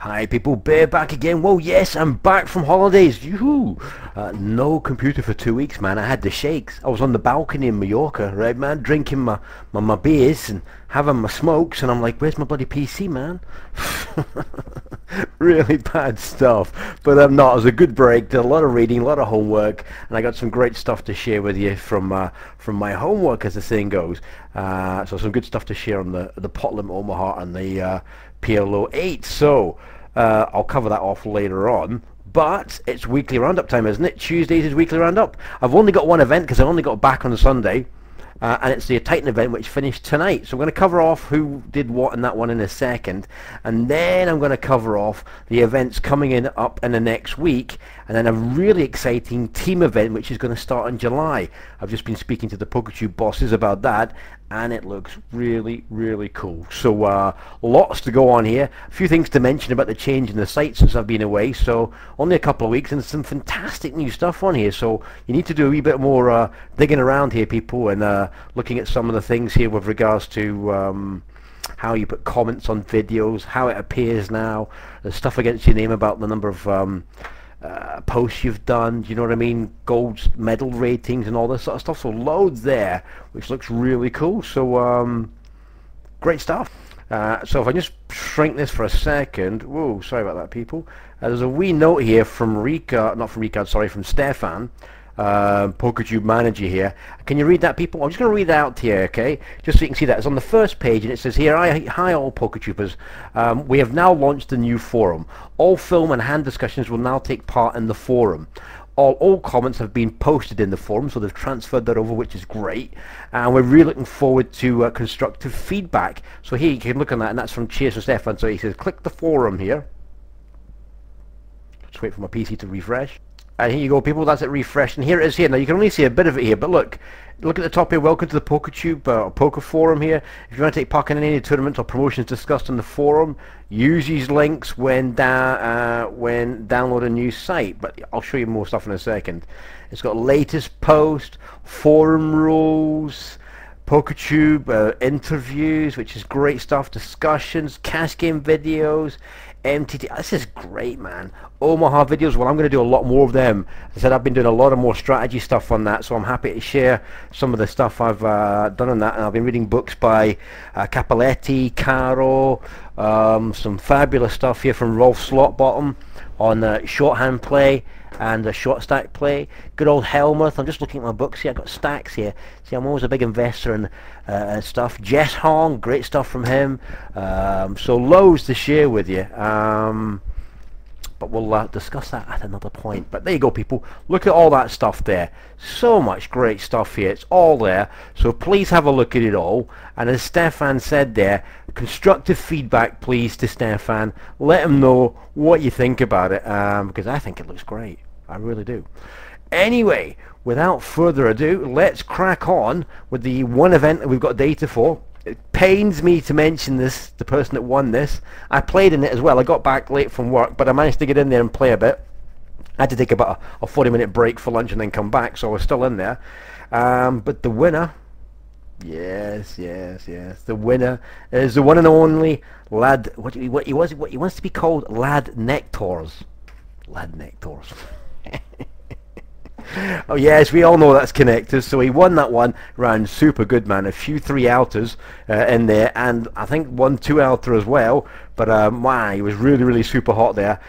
Hi people, Bear back again. Well, yes, I'm back from holidays. Yoo-hoo! No computer for 2 weeks, man. I had the shakes. I was on the balcony in Mallorca, right, man, drinking my beers and having my smokes, and I'm like, where's my bloody PC, man? Really bad stuff. But I'm not. It was a good break. Did a lot of reading, a lot of homework, and I got some great stuff to share with you from my homework, as the saying goes. So some good stuff to share on the Pot Limit Omaha and the PLO 8. So I'll cover that off later on. But it's weekly roundup time, isn't it? Tuesdays is weekly roundup. I've only got one event because I only got back on Sunday. And it's the Titan event, which finished tonight. So I'm going to cover off who did what in that one in a second, and then I'm going to cover off the events coming in up in the next week, and then a really exciting team event which is going to start in July. I've just been speaking to the PokerTube bosses about that, and it looks really, really cool. So lots to go on here. A few things to mention about the change in the site since I've been away. So only a couple of weeks, and some fantastic new stuff on here. So you need to do a wee bit more digging around here, people, and looking at some of the things here with regards to how you put comments on videos, how it appears now, the stuff against your name about the number of posts you've done, do you know what I mean, gold medal ratings and all this sort of stuff. So loads there, which looks really cool. So great stuff. So if I just shrink this for a second, whoa, sorry about that, people. There's a wee note here from from Stefan, PokerTube manager here. Can you read that, people? I'm just going to read that out here, okay? Just so you can see that. It's on the first page, and it says here, hi all PokerTubers. We have now launched a new forum. All film and hand discussions will now take part in the forum. All comments have been posted in the forum, so they've transferred that over, which is great. And we're really looking forward to constructive feedback. So here you can look on that, and that's from Cheers for Stefan. So he says, click the forum here. Just wait for my PC to refresh. And here you go, people, that's it refreshed, and here it is here. Now you can only see a bit of it here, but look at the top here. Welcome to the PokerTube Poker Forum here. If you want to take part in any tournaments or promotions discussed on the forum, use these links when downloading a new site. But I'll show you more stuff in a second. It's got latest post, forum rules, PokerTube interviews, which is great stuff, discussions, cash game videos, MTT. This is great, man. Omaha videos, well, I'm going to do a lot more of them. As I said, I've been doing a lot of more strategy stuff on that, so I'm happy to share some of the stuff I've done on that. And I've been reading books by Capoletti, Caro, some fabulous stuff here from Rolf Slotbottom on shorthand play and short stack play. Good old Helmuth. I'm just looking at my books here. I've got stacks here. See, I'm always a big investor in stuff. Jess Hong, great stuff from him. So loads to share with you. But we'll discuss that at another point. But there you go, people. Look at all that stuff there. So much great stuff here. It's all there. So please have a look at it all. And as Stefan said there, constructive feedback, please, to Stefan. Let him know what you think about it, because I think it looks great. I really do. Anyway, without further ado, let's crack on with the one event that we've got data for. It pains me to mention this, the person that won this. I played in it as well. I got back late from work, but I managed to get in there and play a bit. I had to take about a 40-minute break for lunch and then come back, so I was still in there. But the winner, yes, the winner is the one and only Lad. What he wants to be called, Lad Nectars. Lad Nectars. Oh yes, we all know that's connectors. So he won that one, ran super good, man. A few 3-outers in there, and I think 1 2-outer as well. But wow, he was really super hot there.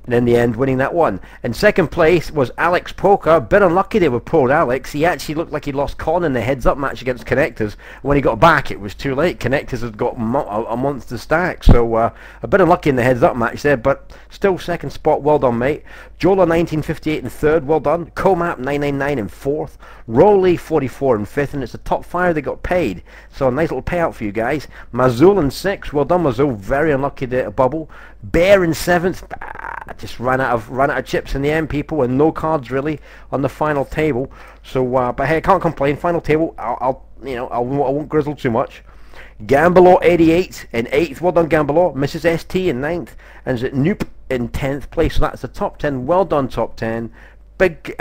And in the end, winning that one. In second place was Alex Poker. A bit unlucky there with poor Alex. He actually looked like he lost Con in the heads-up match against Connectors. When he got back, it was too late. Connectors had got a monster stack. So a bit unlucky in the heads-up match there, but still second spot. Well done, mate. Jola 1958 in third. Well done. Comap 999 in fourth. Rowley 44 in fifth, and it's the top 5 that got paid. So a nice little payout for you guys. Mazul in sixth. Well done, Mazul. Very unlucky there to bubble. Bear in seventh. Just ran out of chips in the end, people, and no cards really on the final table. So, but hey, I can't complain. Final table, I won't grizzle too much. Gambler 88 in 8th. Well done, Gambler. Mrs. ST in 9th, and Noop in 10th place. So that's the top 10. Well done, top 10. Big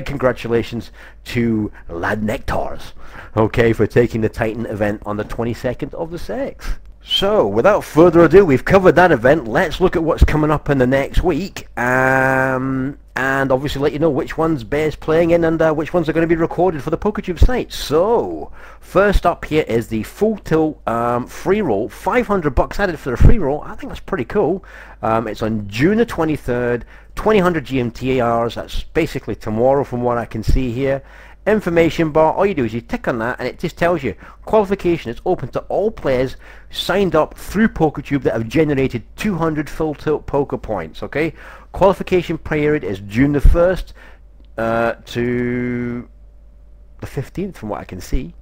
congratulations to Lad Nectars, okay, for taking the Titan event on the 22nd of the 6th. So, without further ado, we've covered that event. Let's look at what's coming up in the next week, and obviously let you know which ones Bear's playing in and which ones are going to be recorded for the PokerTube site. So, first up here is the FullTilt free roll, 500 bucks added for the free roll. I think that's pretty cool. It's on June the 23rd, 2000 GMT hours. That's basically tomorrow from what I can see here. Information bar, all you do is you tick on that and it just tells you qualification is open to all players signed up through PokerTube that have generated 200 FullTilt poker points. Okay, qualification period is June the 1st to the 15th from what I can see.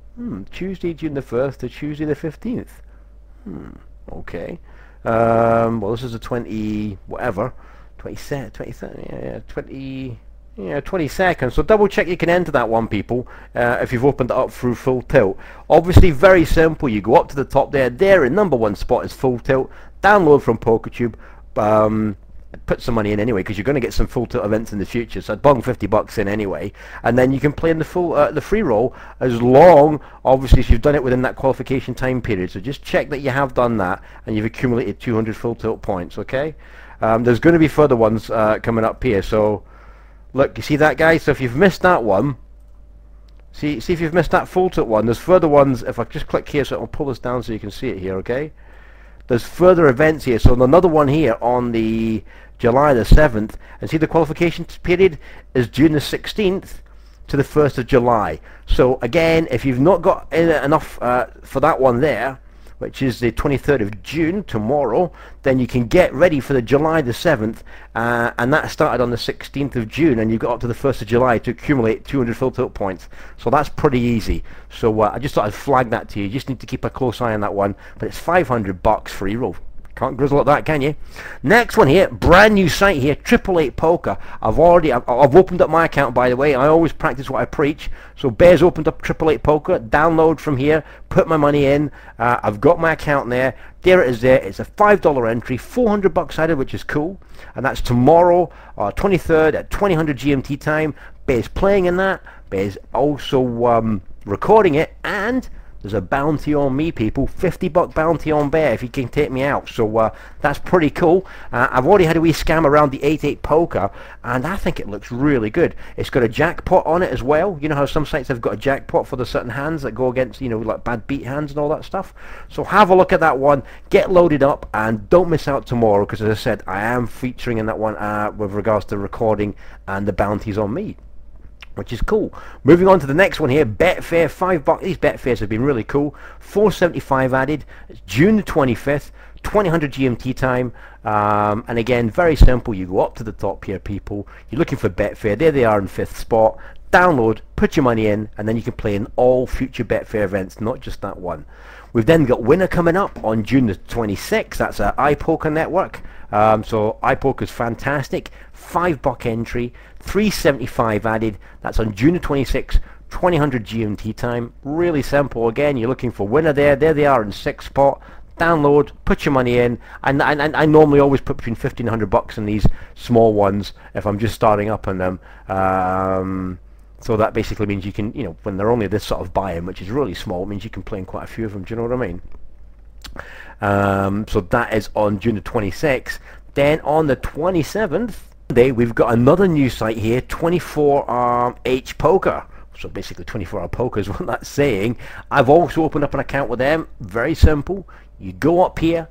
Tuesday June the 1st to Tuesday the 15th. Okay, well this is the 20 whatever 22nd, so double check you can enter that one, people, if you've opened it up through FullTilt. Obviously very simple, you go up to the top there in #1 spot is FullTilt, download from PokerTube, put some money in anyway because you're going to get some FullTilt events in the future, so I'd bung 50 bucks in anyway, and then you can play in the free roll as long, obviously, if you've done it within that qualification time period. So just check that you have done that and you've accumulated 200 FullTilt points. Okay, there's going to be further ones coming up here, so look, you see that, guys? So if you've missed that one, see if you've missed that FullTilt one, there's further ones. If I just click here, so I'll pull this down so you can see it here, okay? There's further events here, so another one here on the July the 7th, and see the qualification period is June the 16th to the 1st of July. So again, if you've not got enough for that one there, which is the 23rd of June, tomorrow, then you can get ready for the July the 7th, and that started on the 16th of June, and you've got up to the 1st of July to accumulate 200 FullTilt points. So that's pretty easy. So I just thought I'd flag that to you. You just need to keep a close eye on that one, but it's 500 bucks free roll. Can't grizzle at that, can you? Next one here, brand new site here, 888 Poker. I've opened up my account, by the way. I always practice what I preach. So Bear's opened up 888 Poker. Download from here, put my money in. I've got my account there. There it is. There. It's a $5 entry, 400 bucks added, which is cool. And that's tomorrow, 23rd at 2000 GMT time. Bear's playing in that. Bear's also recording it, and there's a bounty on me, people. 50-buck bounty on Bear if he can take me out. So that's pretty cool. I've already had a wee scam around the 8-8 Poker, and I think it looks really good. It's got a jackpot on it as well. You know how some sites have got a jackpot for the certain hands that go against, you know, like bad beat hands and all that stuff. So have a look at that one. Get loaded up, and don't miss out tomorrow, because as I said, I am featuring in that one with regards to recording and the bounties on me, which is cool. Moving on to the next one here, BetFair, $5. These BetFairs have been really cool. 475 added. It's June the 25th, 2000 GMT time. And again, very simple. You go up to the top here, people. You're looking for BetFair. There they are in 5th spot. Download, put your money in, and then you can play in all future BetFair events, not just that one. We've then got Winner coming up on June the 26th. That's our iPoker network. So iPoker is fantastic. $5 entry, 375 added. That's on June the 26th, 2000 GMT time. Really simple. Again, you're looking for Winner there. There they are in 6th spot. Download, put your money in, and I normally always put between 50 and 100 bucks in these small ones if I'm just starting up on them. So that basically means you can, you know, when they're only this sort of buy-in, which is really small, it means you can play in quite a few of them. Do you know what I mean? So that is on June the 26th. Then on the 27th, we've got another new site here, 24H Poker. So basically 24-hour poker is what that's saying. I've also opened up an account with them. Very simple. You go up here,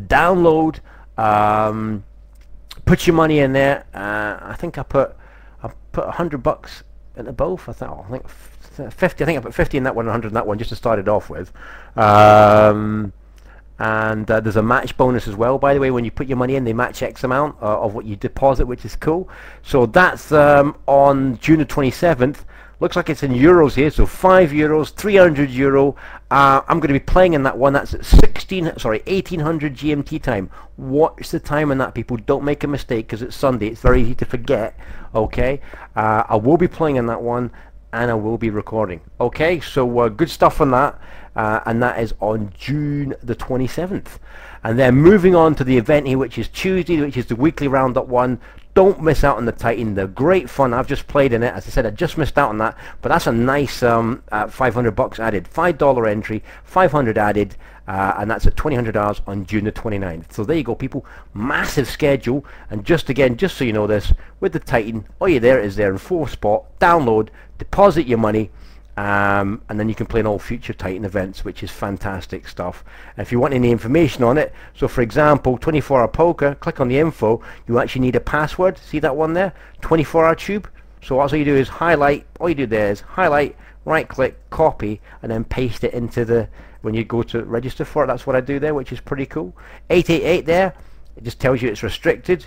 download, put your money in there. I think I put 100 bucks into both. I think 50. I think I put 50 in that one and 100 in that one just to start it off with. And there's a match bonus as well, by the way. When you put your money in, they match X amount of what you deposit, which is cool. So that's on June the 27th. Looks like it's in euros here, so €5, 300 euro. I'm going to be playing in that one. That's at 1800 GMT time. Watch the time on that, people. Don't make a mistake, because it's Sunday. It's very easy to forget. Okay, I will be playing in that one, and I will be recording. Okay, so good stuff on that. And that is on June the 27th. And then moving on to the event here, which is Tuesday, which is the weekly roundup one. Don't miss out on the Titan. They're great fun. I've just played in it. As I said, I just missed out on that, but that's a nice 500 bucks added. $5 entry, 500 added, and that's at 2000 hours on June the 29th. So there you go, people. Massive schedule. And just again, just so you know this, with the Titan, all you there is there in 4th spot. Download, deposit your money, and then you can play in all future Titan events, which is fantastic stuff. And if you want any information on it, so for example, 24-hour poker, click on the info. You actually need a password. See that one there? 24-hour tube. So all you do is highlight. All you do there is highlight, right click, copy, and then paste it into the, when you go to register for it. That's what I do there, which is pretty cool. 888 there, it just tells you it's restricted,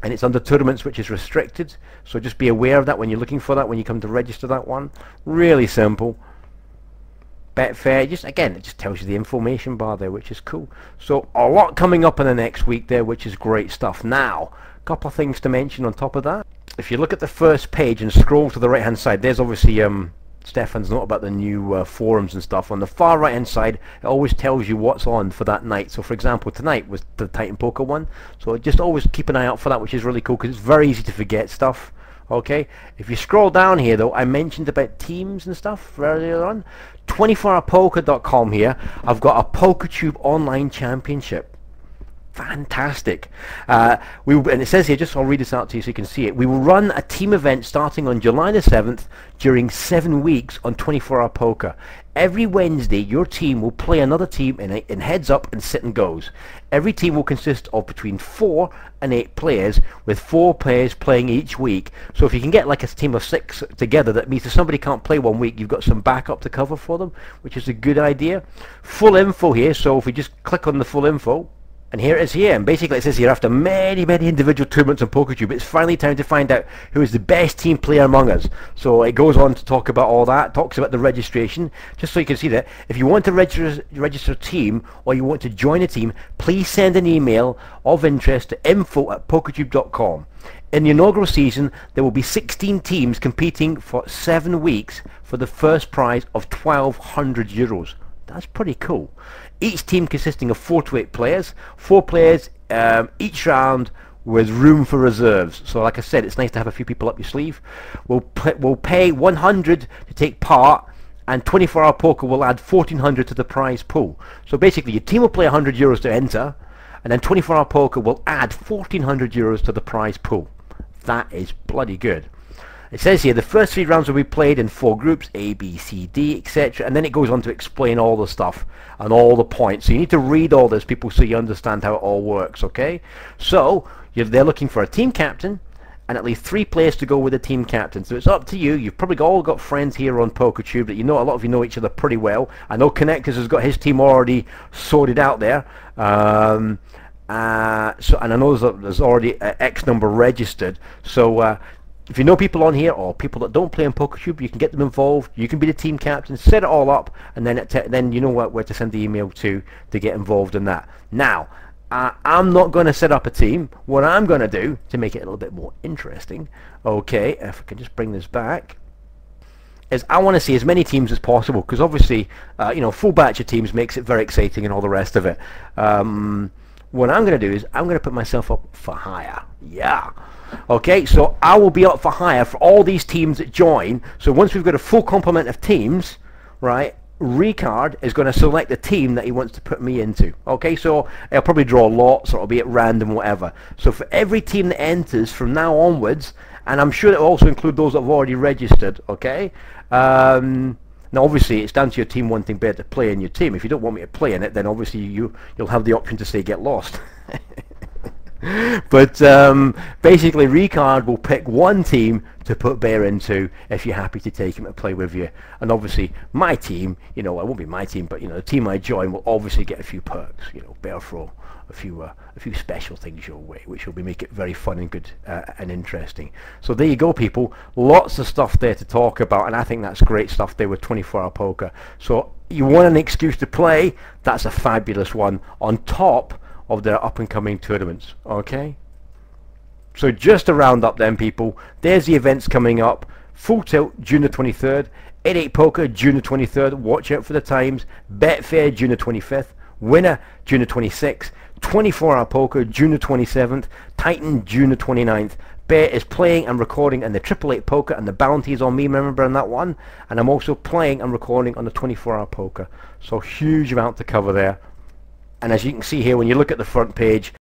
and it's under tournaments, which is restricted. So just be aware of that when you're looking for that, when you come to register that one. Really simple. BetFair, just again, it just tells you the information bar there, which is cool. So a lot coming up in the next week there, which is great stuff. Now, a couple of things to mention on top of that. If you look at the first page and scroll to the right hand side, there's obviously Stefan's note about the new forums and stuff. On the far right hand side, it always tells you what's on for that night. So for example, tonight was the Titan Poker one, so just always keep an eye out for that, which is really cool because it's very easy to forget stuff. Okay, if you scroll down here though, I mentioned about teams and stuff earlier on. 24hourpoker.com here, I've got a PokerTube online championship. Fantastic. And it says here, just I'll read this out to you so you can see it. We will run a team event starting on July the 7th during 7 weeks on 24-hour poker. Every Wednesday, your team will play another team in heads up and sit and goes. Every team will consist of between 4 and 8 players, with 4 players playing each week. So if you can get like a team of 6 together, that means if somebody can't play one week, you've got some backup to cover for them, which is a good idea. Full info here, so if we just click on the full info, and here it is here, and basically it says here, after many individual tournaments on PokerTube, it's finally time to find out who is the best team player among us. So it goes on to talk about all that, talks about the registration, just so you can see that. If you want to register a team, or you want to join a team, please send an email of interest to info@pokertube.com. In the inaugural season, there will be 16 teams competing for 7 weeks for the first prize of €1,200. That's pretty cool. Each team consisting of 4 to 8 players, 4 players each round with room for reserves. So like I said, it's nice to have a few people up your sleeve. We'll pay $100 to take part, and 24-hour poker will add $1,400 to the prize pool. So basically, your team will play €100 to enter, and then 24-hour poker will add €1,400 to the prize pool. That is bloody good. It says here the first 3 rounds will be played in 4 groups, A, B, C, D, etc. And then it goes on to explain all the stuff and all the points. So you need to read all this, people, so you understand how it all works, okay? So they're looking for a team captain and at least 3 players to go with the team captain. So it's up to you. You've probably all got friends here on PokerTube that you know. A lot of you know each other pretty well. I know Connectors has got his team already sorted out there. And I know there's already X number registered. So if you know people on here or people that don't play on PokerTube, you can get them involved. You can be the team captain, set it all up, and then you know where to send the email to get involved in that. Now, I'm not going to set up a team. What I'm going to do to make it a little bit more interesting, okay, if I can just bring this back, is I want to see as many teams as possible, because obviously, full batch of teams makes it very exciting and all the rest of it. What I'm going to do is I'm going to put myself up for hire. Yeah. Okay, so I will be up for hire for all these teams that join. So once we've got a full complement of teams, right, Ricard is going to select the team that he wants to put me into. Okay, so I'll probably draw lots, or it'll be at random, whatever. So for every team that enters from now onwards, and I'm sure it will also include those that have already registered, okay? Now obviously it's down to your team wanting better to play in your team. If you don't want me to play in it, then obviously you'll have the option to say get lost. But basically Ricard will pick one team to put Bear into if you're happy to take him to play with you. And obviously my team, it won't be my team, but the team I join will obviously get a few perks, Bear throw a few special things your way, which will make it very fun and good and interesting. So there you go, people. Lots of stuff there to talk about, and I think that's great stuff there with 24-hour poker. So you want an excuse to play, that's a fabulous one on top of their up-and-coming tournaments, okay? So just to round up then, people, there's the events coming up. FullTilt, June the 23rd. 88 Poker, June the 23rd. Watch out for the times. BetFair, June the 25th. Winner, June the 26th. 24-hour Poker, June the 27th. Titan, June the 29th. Bear is playing and recording in the 888 poker, and the bounty is on me, remember, on that one. And I'm also playing and recording on the 24-hour poker. So huge amount to cover there. And as you can see here, when you look at the front page,